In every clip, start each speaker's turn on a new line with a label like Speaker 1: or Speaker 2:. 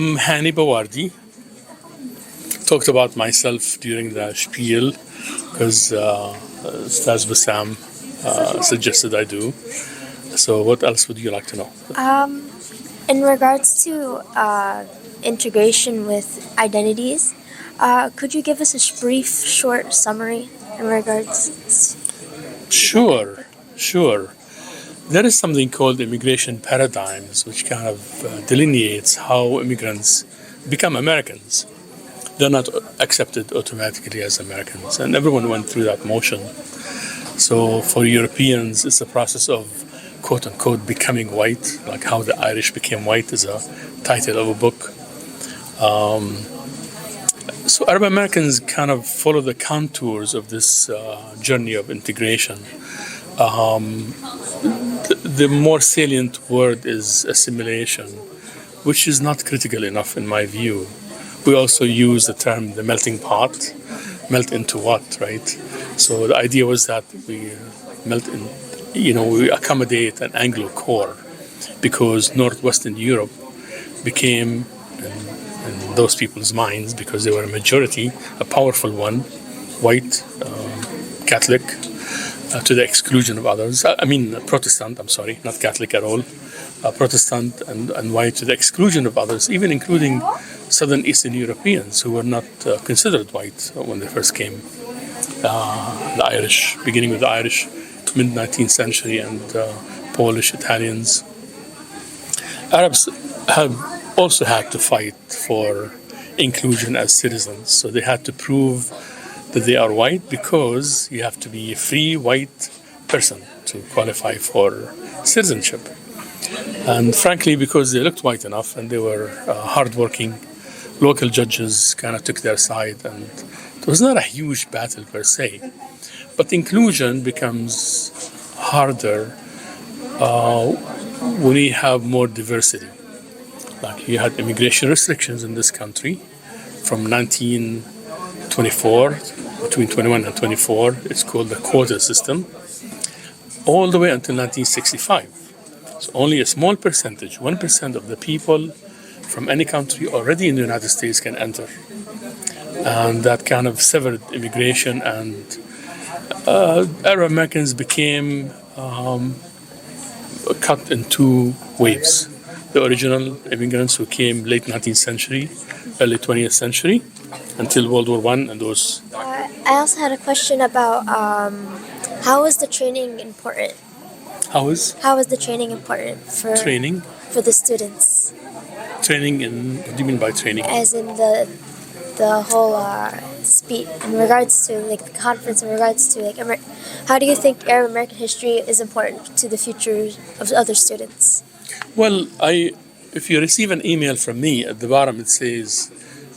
Speaker 1: I'm Hani Bawardi. Talked about myself during the spiel because Stas Bassam suggested I do. So, what else would you like to know?
Speaker 2: In regards to integration with identities, could you give us a brief, short summary in regards?
Speaker 1: Sure. There is something called immigration paradigms, which kind of delineates how immigrants become Americans. They're not accepted automatically as Americans, and everyone went through that motion. So for Europeans, it's a process of quote unquote becoming white, like how the Irish became white is a title of a book. So Arab Americans kind of follow the contours of this journey of integration. The more salient word is assimilation, which is not critical enough in my view. We also use the term the melting pot. Melt into what, right? So the idea was that we melt in, we accommodate an Anglo core because Northwestern Europe became, in those people's minds, because they were a majority, a powerful one, white, Catholic, to the exclusion of others. Protestant, I'm sorry, not Catholic at all. Protestant and white to the exclusion of others, even including Southern Eastern Europeans who were not considered white when they first came. The Irish, beginning with the Irish, mid-19th century, and Polish, Italians. Arabs have also had to fight for inclusion as citizens, so they had to prove that they are white because you have to be a free white person to qualify for citizenship. And frankly, because they looked white enough and they were hardworking, local judges kind of took their side, and it was not a huge battle per se. But inclusion becomes harder when you have more diversity. Like you had immigration restrictions in this country from 1924, between 21 and 24, it's called the quota system, all the way until 1965. So only a small percentage, 1% of the people from any country already in the United States can enter. And that kind of severed immigration, and Arab Americans became cut in two waves. The original immigrants who came late 19th century, early 20th century, until World War I, and those.
Speaker 2: I also had a question about how is the training important?
Speaker 1: How is
Speaker 2: the training important for the students?
Speaker 1: Training in, what do you mean by training?
Speaker 2: As in the whole speech in regards to like the conference, in regards to like how do you think Arab American history is important to the future of other students?
Speaker 1: Well, if you receive an email from me, at the bottom it says,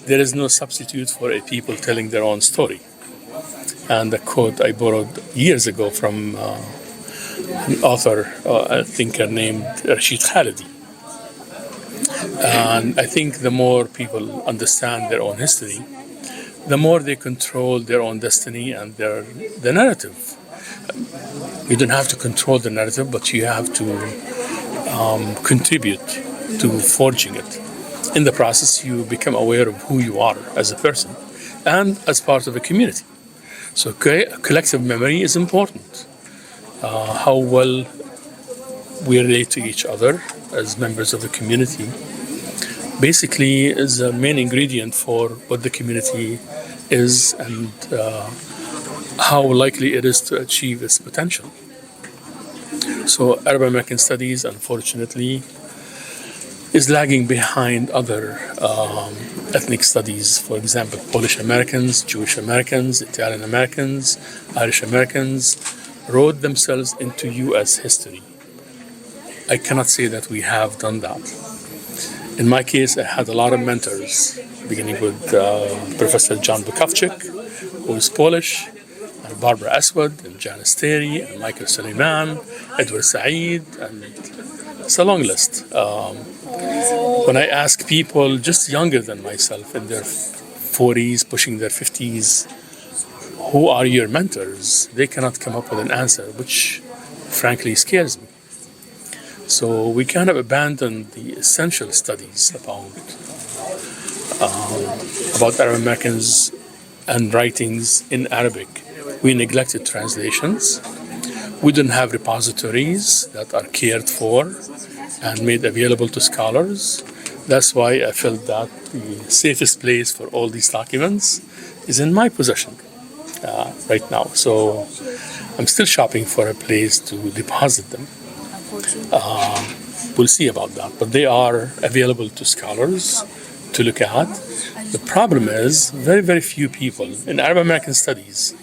Speaker 1: there is no substitute for a people telling their own story. And the quote I borrowed years ago from an author, a thinker named Rashid Khalidi. And I think the more people understand their own history, the more they control their own destiny and the narrative. You don't have to control the narrative, but you have to contribute to forging it. In the process, you become aware of who you are as a person and as part of a community. So collective memory is important. How well we relate to each other as members of the community basically is a main ingredient for what the community is and how likely it is to achieve its potential. So Arab American Studies, unfortunately, is lagging behind other ethnic studies. For example, Polish Americans, Jewish Americans, Italian Americans, Irish Americans wrote themselves into U.S. history. I cannot say that we have done that. In my case, I had a lot of mentors, beginning with Professor John Bukowczyk, who is Polish, and Barbara Aswad, and Janice Terry, and Michael Suleiman, Edward Said, and it's a long list. When I ask people just younger than myself, in their 40s, pushing their 50s, who are your mentors, they cannot come up with an answer, which frankly scares me. So we kind of abandoned the essential studies about about Arab Americans and writings in Arabic. We neglected translations. We didn't have repositories that are cared for and made available to scholars. That's why I felt that the safest place for all these documents is in my possession right now. So I'm still shopping for a place to deposit them. We'll see about that, but they are available to scholars to look at. The problem is very, very few people in Arab American studies,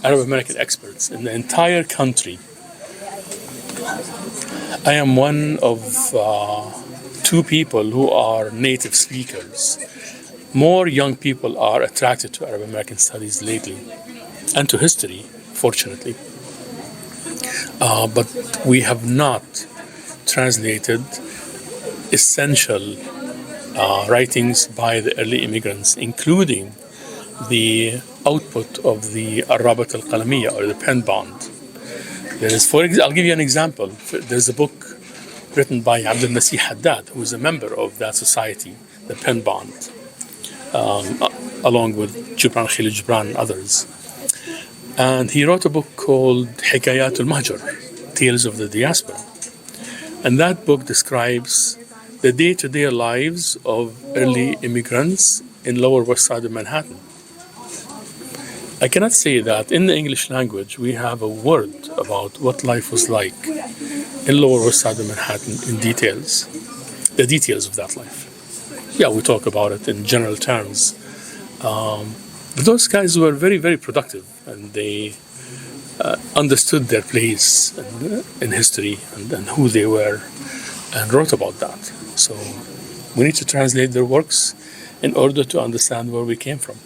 Speaker 1: Arab American experts in the entire country. I am one of two people who are native speakers. More young people are attracted to Arab American studies lately and to history, fortunately. But we have not translated essential writings by the early immigrants, including the output of the Arabat al-Qalamiyya, or the pen bond. I'll give you an example. There's a book written by Abdul Nasih Haddad, who is a member of that society, the pen bond, along with Gibran Khalil Gibran and others. And he wrote a book called Hikayat al-Mahjar, Tales of the Diaspora. And that book describes the day-to-day lives of early immigrants in Lower West Side of Manhattan. I cannot say that in the English language we have a word about what life was like in Lower West Side of Manhattan in details, the details of that life. Yeah, we talk about it in general terms. But those guys were very, very productive, and they understood their place in history and who they were, and wrote about that. So we need to translate their works in order to understand where we came from.